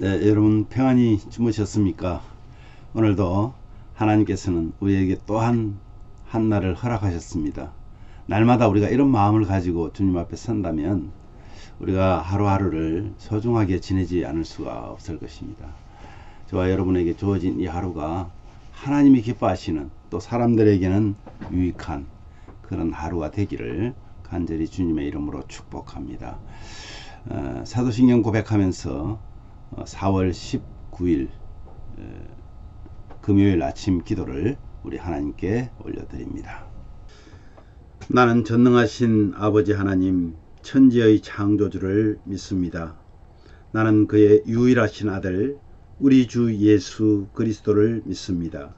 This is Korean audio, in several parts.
네, 여러분 평안히 주무셨습니까? 오늘도 하나님께서는 우리에게 또한 한날을 허락하셨습니다. 날마다 우리가 이런 마음을 가지고 주님 앞에 선다면 우리가 하루하루를 소중하게 지내지 않을 수가 없을 것입니다. 저와 여러분에게 주어진 이 하루가 하나님이 기뻐하시는, 또 사람들에게는 유익한 그런 하루가 되기를 간절히 주님의 이름으로 축복합니다. 사도신경 고백하면서 4월 19일 금요일 아침 기도를 우리 하나님께 올려드립니다. 나는 전능하신 아버지 하나님, 천지의 창조주를 믿습니다. 나는 그의 유일하신 아들 우리 주 예수 그리스도를 믿습니다.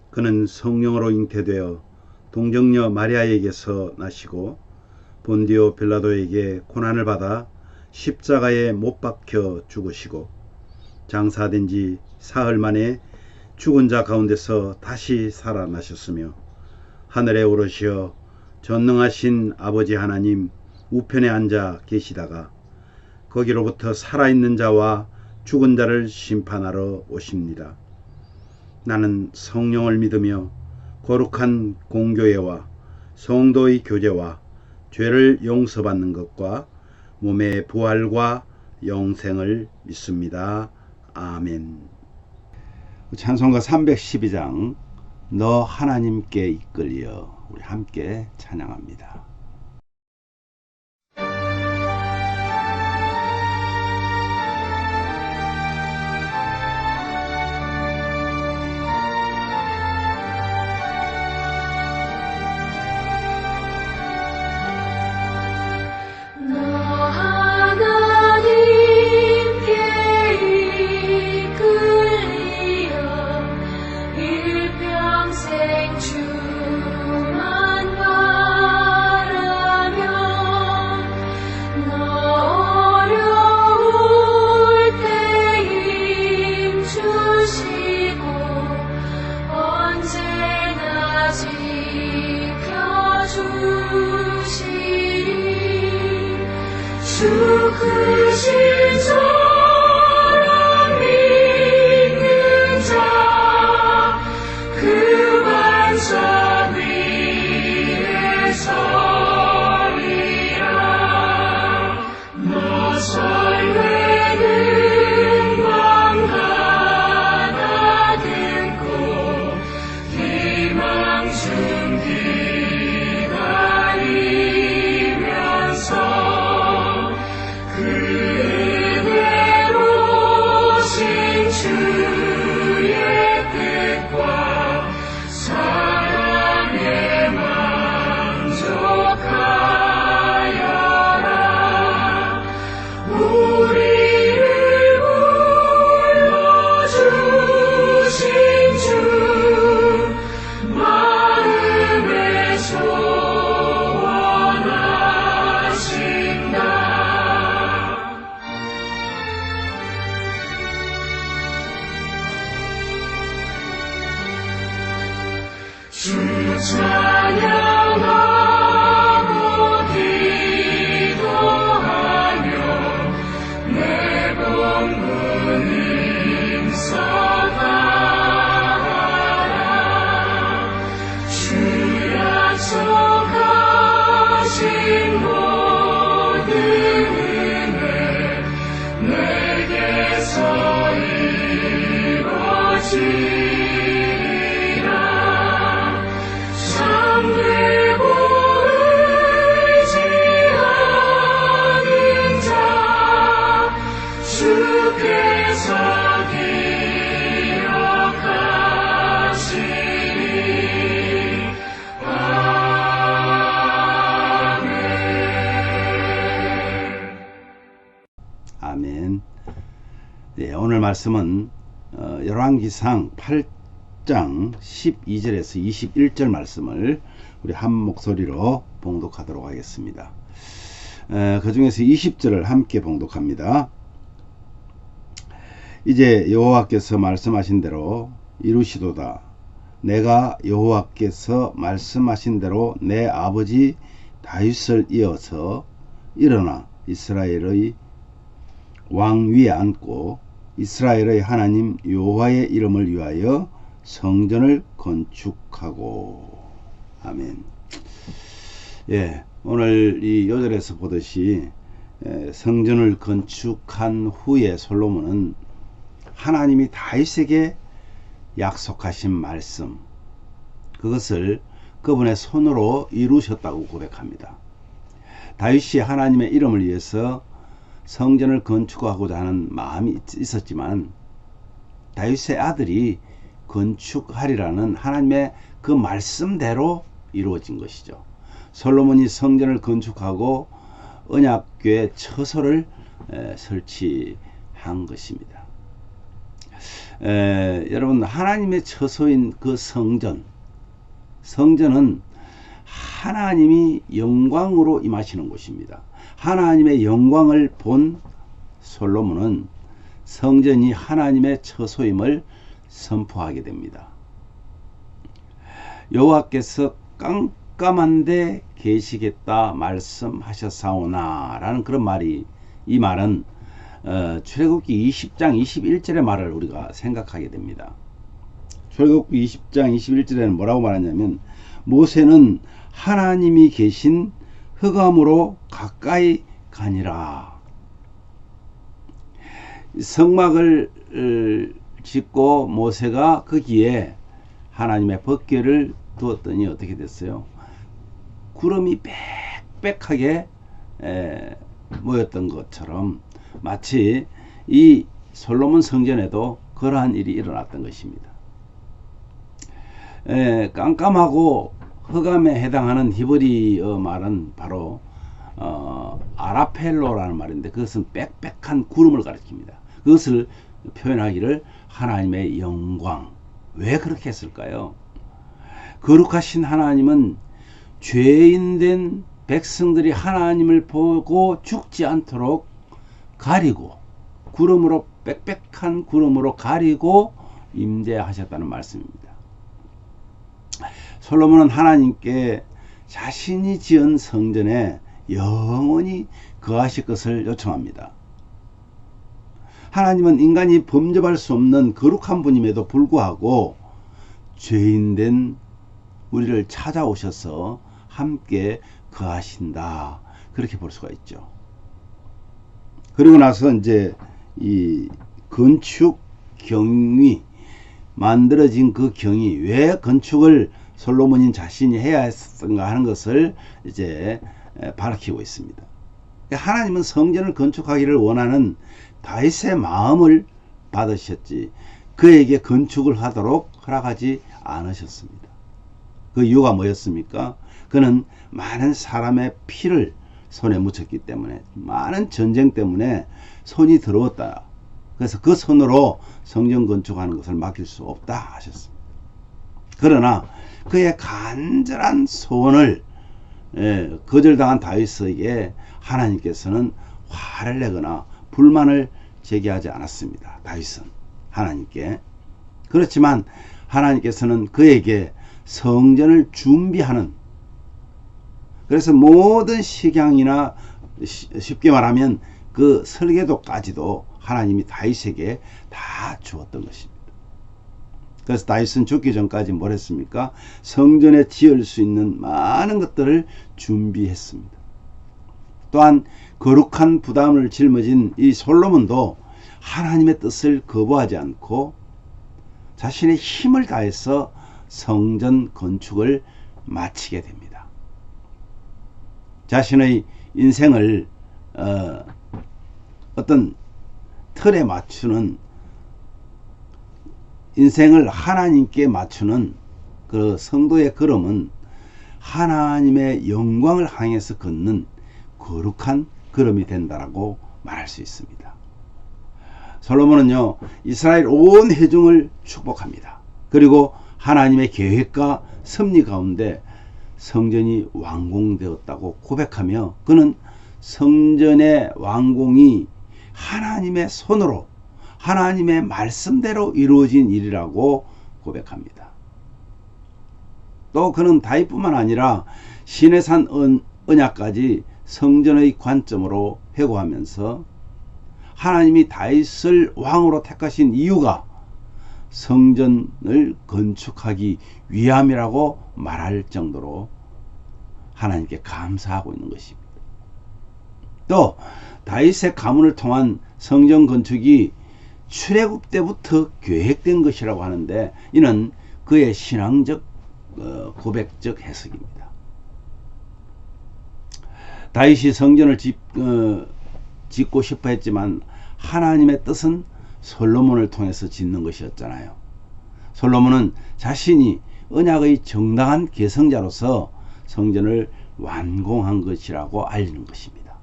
그는 성령으로 잉태되어 동정녀 마리아에게서 나시고 본디오 빌라도에게 고난을 받아 십자가에 못 박혀 죽으시고 장사된 지 사흘 만에 죽은 자 가운데서 다시 살아나셨으며 하늘에 오르시어 전능하신 아버지 하나님 우편에 앉아 계시다가 거기로부터 살아있는 자와 죽은 자를 심판하러 오십니다. 나는 성령을 믿으며 거룩한 공교회와 성도의 교제와 죄를 용서받는 것과 몸의 부활과 영생을 믿습니다. 아멘. 찬송가 312장 너 하나님께 이끌려 우리 함께 찬양합니다. 아멘. 네, 오늘 말씀은 열왕기상 8장 12절에서 21절 말씀을 우리 한 목소리로 봉독하도록 하겠습니다. 그 중에서 20절을 함께 봉독합니다. 이제 여호와께서 말씀하신 대로 이루시도다. 내가 여호와께서 말씀하신 대로 내 아버지 다윗을 이어서 일어나 이스라엘의 왕 위에 앉고 이스라엘의 하나님 여호와의 이름을 위하여 성전을 건축하고. 아멘. 예, 오늘 이 요절에서 보듯이 성전을 건축한 후에 솔로몬은 하나님이 다윗에게 약속하신 말씀, 그것을 그분의 손으로 이루셨다고 고백합니다. 다윗이 하나님의 이름을 위해서 성전을 건축하고자 하는 마음이 있었지만 다윗의 아들이 건축하리라는 하나님의 그 말씀대로 이루어진 것이죠. 솔로몬이 성전을 건축하고 언약궤 처소를 설치한 것입니다. 여러분, 하나님의 처소인 그 성전은 하나님이 영광으로 임하시는 곳입니다. 하나님의 영광을 본 솔로몬은 성전이 하나님의 처소임을 선포하게 됩니다. 여호와께서 깜깜한데 계시겠다 말씀하셨사오나 라는 그런 말이, 이 말은 출애굽기 20장 21절의 말을 우리가 생각하게 됩니다. 출애굽기 20장 21절에는 뭐라고 말하냐면, 모세는 하나님이 계신 흑암으로 가까이 가니라. 성막을 짓고 모세가 거기에 하나님의 법궤를 두었더니 어떻게 됐어요? 구름이 빽빽하게 모였던 것처럼 마치 이 솔로몬 성전에도 그러한 일이 일어났던 것입니다. 깜깜하고 흑암에 해당하는 히브리어 말은 바로 아라펠로라는 말인데, 그것은 빽빽한 구름을 가리킵니다. 그것을 표현하기를 하나님의 영광. 왜 그렇게 했을까요? 거룩하신 하나님은 죄인된 백성들이 하나님을 보고 죽지 않도록 가리고, 구름으로, 빽빽한 구름으로 가리고 임재하셨다는 말씀입니다. 솔로몬은 하나님께 자신이 지은 성전에 영원히 거하실 것을 요청합니다. 하나님은 인간이 범접할 수 없는 거룩한 분임에도 불구하고 죄인된 우리를 찾아오셔서 함께 거하신다, 그렇게 볼 수가 있죠. 그리고 나서 이제 이 건축 경위, 만들어진 그 경위, 왜 건축을 솔로몬인 자신이 해야 했었던가 하는 것을 이제 밝히고 있습니다. 하나님은 성전을 건축하기를 원하는 다윗의 마음을 받으셨지 그에게 건축을 하도록 허락하지 않으셨습니다. 그 이유가 뭐였습니까? 그는 많은 사람의 피를 손에 묻혔기 때문에, 많은 전쟁 때문에 손이 더러웠다. 그래서 그 손으로 성전 건축하는 것을 맡길 수 없다 하셨습니다. 그러나 그의 간절한 소원을 거절당한 다윗에게 하나님께서는 화를 내거나 불만을 제기하지 않았습니다. 다윗은 하나님께. 그렇지만 하나님께서는 그에게 성전을 준비하는, 그래서 모든 식양이나 쉽게 말하면 그 설계도까지도 하나님이 다윗에게 다 주었던 것입니다. 그래서 다윗은 죽기 전까지 뭘 했습니까? 성전에 지을 수 있는 많은 것들을 준비했습니다. 또한 거룩한 부담을 짊어진 이 솔로몬도 하나님의 뜻을 거부하지 않고 자신의 힘을 다해서 성전 건축을 마치게 됩니다. 자신의 인생을 어떤 틀에 맞추는, 인생을 하나님께 맞추는 그 성도의 걸음은 하나님의 영광을 향해서 걷는 거룩한 걸음이 된다라고 말할 수 있습니다. 솔로몬은요, 이스라엘 온 회중을 축복합니다. 그리고 하나님의 계획과 섭리 가운데 성전이 완공되었다고 고백하며, 그는 성전의 완공이 하나님의 손으로, 하나님의 말씀대로 이루어진 일이라고 고백합니다. 또 그는 다윗뿐만 아니라 시내산 언약까지 성전의 관점으로 회고하면서 하나님이 다윗을 왕으로 택하신 이유가 성전을 건축하기 위함이라고 말할 정도로 하나님께 감사하고 있는 것입니다. 또 다윗의 가문을 통한 성전 건축이 출애굽 때부터 계획된 것이라고 하는데, 이는 그의 신앙적 고백적 해석입니다. 다윗이 성전을 짓고 싶어 했지만 하나님의 뜻은 솔로몬을 통해서 짓는 것이었잖아요. 솔로몬은 자신이 언약의 정당한 계승자로서 성전을 완공한 것이라고 알리는 것입니다.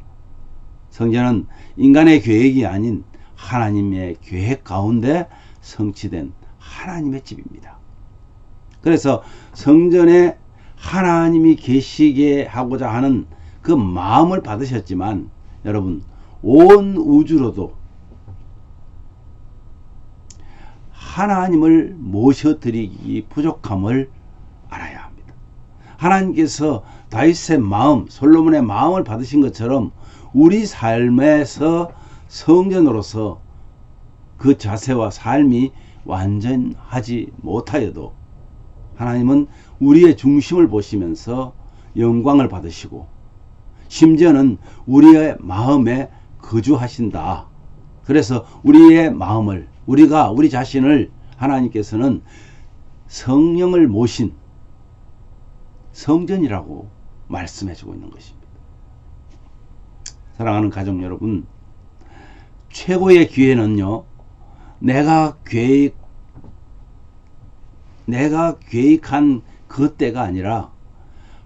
성전은 인간의 계획이 아닌 하나님의 계획 가운데 성취된 하나님의 집입니다. 그래서 성전에 하나님이 계시게 하고자 하는 그 마음을 받으셨지만, 여러분, 온 우주로도 하나님을 모셔드리기 부족함을 알아야 합니다. 하나님께서 다윗의 마음, 솔로몬의 마음을 받으신 것처럼 우리 삶에서 성전으로서 그 자세와 삶이 완전하지 못하여도 하나님은 우리의 중심을 보시면서 영광을 받으시고 심지어는 우리의 마음에 거주하신다. 그래서 우리의 마음을, 우리 자신을 하나님께서는 성령을 모신 성전이라고 말씀해주고 있는 것입니다. 사랑하는 가족 여러분, 최고의 기회는요, 내가 계획한 그 때가 아니라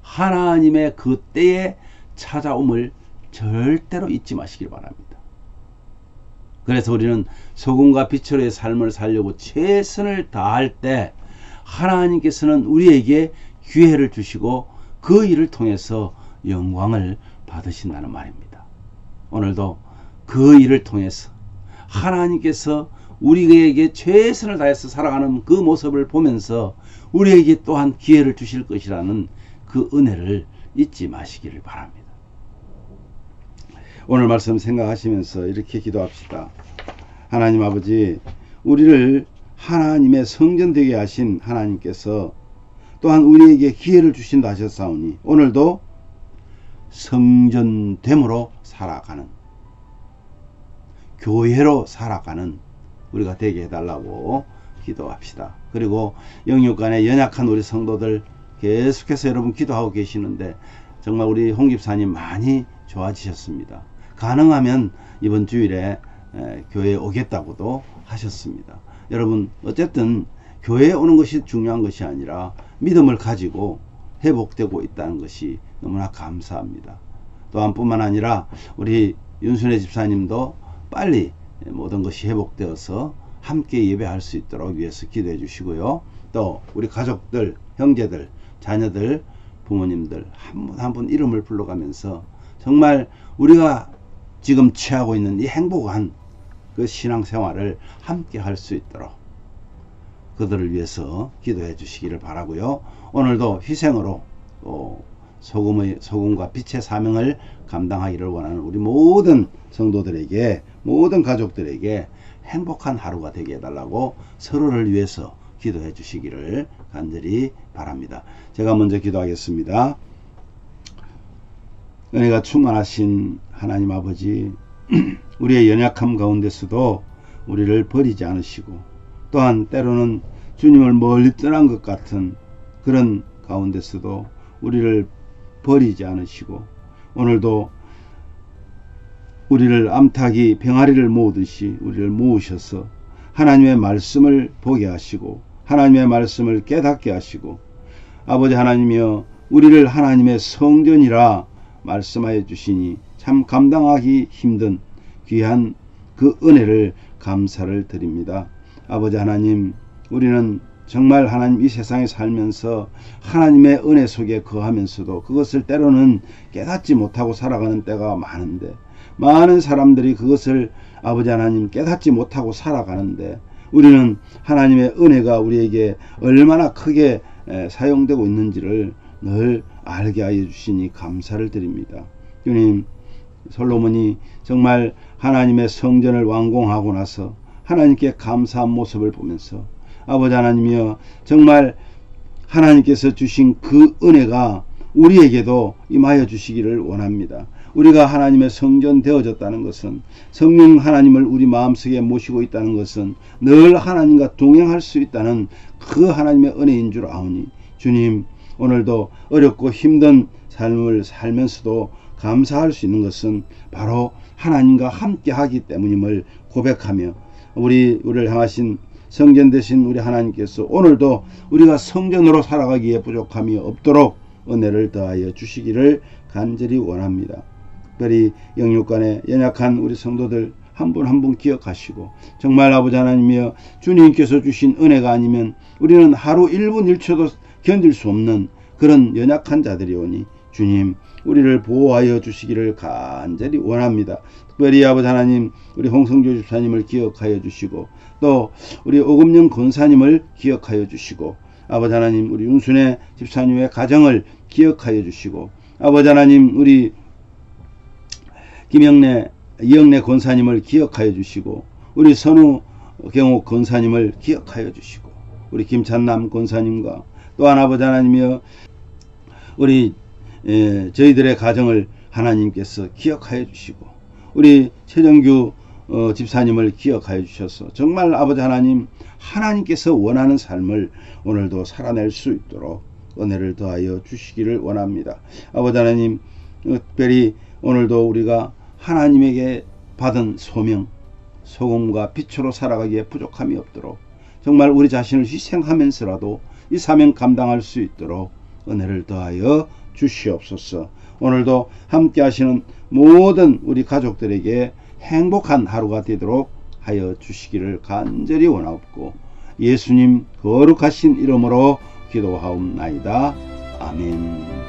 하나님의 그 때에 찾아옴을 절대로 잊지 마시길 바랍니다. 그래서 우리는 소금과 빛으로의 삶을 살려고 최선을 다할 때 하나님께서는 우리에게 기회를 주시고 그 일을 통해서 영광을 받으신다는 말입니다. 오늘도 그 일을 통해서 하나님께서 우리에게 최선을 다해서 살아가는 그 모습을 보면서 우리에게 또한 기회를 주실 것이라는 그 은혜를 잊지 마시기를 바랍니다. 오늘 말씀 생각하시면서 이렇게 기도합시다. 하나님 아버지, 우리를 하나님의 성전 되게 하신 하나님께서 또한 우리에게 기회를 주신다 하셨사오니 오늘도 성전됨으로 살아가는, 교회로 살아가는 우리가 되게 해달라고 기도합시다. 그리고 영육간에 연약한 우리 성도들 계속해서 여러분 기도하고 계시는데 정말 우리 홍 집사님 많이 좋아지셨습니다. 가능하면 이번 주일에 교회에 오겠다고도 하셨습니다. 여러분, 어쨌든 교회에 오는 것이 중요한 것이 아니라 믿음을 가지고 회복되고 있다는 것이 너무나 감사합니다. 또한 뿐만 아니라 우리 윤순혜 집사님도 빨리 모든 것이 회복되어서 함께 예배할 수 있도록 위해서 기도해 주시고요. 또 우리 가족들, 형제들, 자녀들, 부모님들 한 분 한 분 이름을 불러가면서 정말 우리가 지금 취하고 있는 이 행복한 그 신앙생활을 함께 할 수 있도록 그들을 위해서 기도해 주시기를 바라고요. 오늘도 희생으로 소금과 빛의 사명을 감당하기를 원하는 우리 모든 성도들에게, 모든 가족들에게 행복한 하루가 되게 해달라고 서로를 위해서 기도해 주시기를 간절히 바랍니다. 제가 먼저 기도하겠습니다. 은혜가 충만하신 하나님 아버지, 우리의 연약함 가운데서도 우리를 버리지 않으시고 또한 때로는 주님을 멀리 떠난 것 같은 그런 가운데서도 우리를 버리지 않으시고 오늘도 우리를 암탉이 병아리를 모으듯이 우리를 모으셔서 하나님의 말씀을 보게 하시고 하나님의 말씀을 깨닫게 하시고 아버지 하나님이여 우리를 하나님의 성전이라 말씀하여 주시니 참 감당하기 힘든 귀한 그 은혜를 감사를 드립니다. 아버지 하나님, 우리는 정말 하나님 이 세상에 살면서 하나님의 은혜 속에 거하면서도 그것을 때로는 깨닫지 못하고 살아가는 때가 많은데, 많은 사람들이 그것을 아버지 하나님 깨닫지 못하고 살아가는데 우리는 하나님의 은혜가 우리에게 얼마나 크게 사용되고 있는지를 늘 알게 하여 주시니 감사를 드립니다. 주님, 솔로몬이 정말 하나님의 성전을 완공하고 나서 하나님께 감사한 모습을 보면서 아버지 하나님이여 정말 하나님께서 주신 그 은혜가 우리에게도 임하여 주시기를 원합니다. 우리가 하나님의 성전 되어졌다는 것은 성령 하나님을 우리 마음속에 모시고 있다는 것은 늘 하나님과 동행할 수 있다는 그 하나님의 은혜인 줄 아오니 주님 오늘도 어렵고 힘든 삶을 살면서도 감사할 수 있는 것은 바로 하나님과 함께 하기 때문임을 고백하며 우리를 향하신 성전 되신 우리 하나님께서 오늘도 우리가 성전으로 살아가기에 부족함이 없도록 은혜를 더하여 주시기를 간절히 원합니다. 특별히 영육간에 연약한 우리 성도들 한 분 한 분 기억하시고 정말 아버지 하나님이여 주님께서 주신 은혜가 아니면 우리는 하루 1분 1초도 견딜 수 없는 그런 연약한 자들이오니 주님 우리를 보호하여 주시기를 간절히 원합니다. 특별히 아버지 하나님 우리 홍성조 집사님을 기억하여 주시고 또 우리 오금영 권사님을 기억하여 주시고 아버지 하나님 우리 윤순애 집사님의 가정을 기억하여 주시고 아버지 하나님 우리 김영래 이영래 권사님을 기억하여 주시고 우리 선우경옥 권사님을 기억하여 주시고 우리 김찬남 권사님과 또한 아버지 하나님이여 우리 저희들의 가정을 하나님께서 기억하여 주시고 우리 최정규 집사님을 기억하여 주셔서 정말 아버지 하나님 하나님께서 원하는 삶을 오늘도 살아낼 수 있도록 은혜를 더하여 주시기를 원합니다. 아버지 하나님 특별히 오늘도 우리가 하나님에게 받은 소명 소금과 빛으로 살아가기에 부족함이 없도록 정말 우리 자신을 희생하면서라도 이 사명 감당할 수 있도록 은혜를 더하여 주시옵소서. 오늘도 함께 하시는 모든 우리 가족들에게 행복한 하루가 되도록 하여 주시기를 간절히 원하옵고 예수님 거룩하신 이름으로 기도하옵나이다. 아멘.